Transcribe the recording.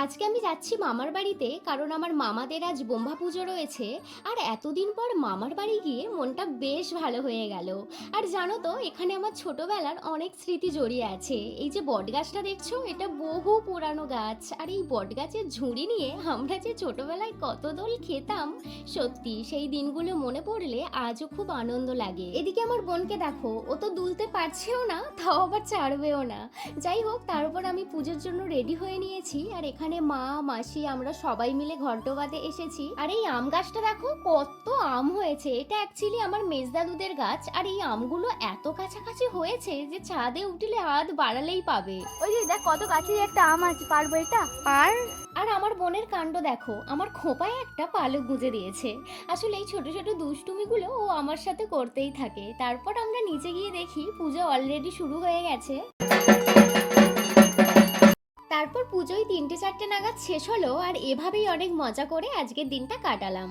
আজকে আমি যাচ্ছি মামার বাড়িতে, কারণ আমার মামাদের আজ ব্রহ্মা পুজো রয়েছে। আর এতদিন পর মামার বাড়ি গিয়ে মনটা বেশ ভালো হয়ে গেল। আর জানো তো, এখানে আমার ছোটবেলার অনেক স্মৃতি জড়িয়ে আছে। এই যে বট গাছটা দেখছো, এটা বহু পুরানো গাছ। আর এই বট গাছের ঝুড়ি নিয়ে আমরা যে ছোটবেলায় কত দোল খেতাম, সত্যি সেই দিনগুলো মনে পড়লে আজও খুব আনন্দ লাগে। এদিকে আমার বোনকে দেখো, ও তো দুলতে পারছেও না, তাও আবার ছাড়বেও না। যাই হোক, তারপর আমি পুজোর জন্য রেডি হয়ে নিয়েছি। আর এখানে মা, মাসি, আমরা সবাই মিলে ঘন্টবাদে এসেছি। আর এই আম গাছটা দেখো কত আম হয়েছে। এটা অ্যাকচুয়ালি আমার মেজদাদুদের গাছ। আর এই আমগুলো এত কাছাকাছি হয়েছে যে ছাদে উঠলে হাত বাড়ালেই পাবে। ওই যে দেখ কত কাছে একটা আম আছে, পারবো এটা পার। আর আমার বোনের কাণ্ড দেখো, আমার খোঁপায় একটা পালক গুঁজে দিয়েছে। আসলে এই ছোট ছোট দুষ্টুমিগুলো ও আমার সাথে করতেই থাকে। তারপর আমরা নিচে গিয়ে দেখি পুজো অলরেডি শুরু হয়ে গেছে। তারপর পুজোয় 3টে 4টে নাগাদ শেষ হলো। আর এভাবেই অনেক মজা করে আজকের দিনটা কাটালাম।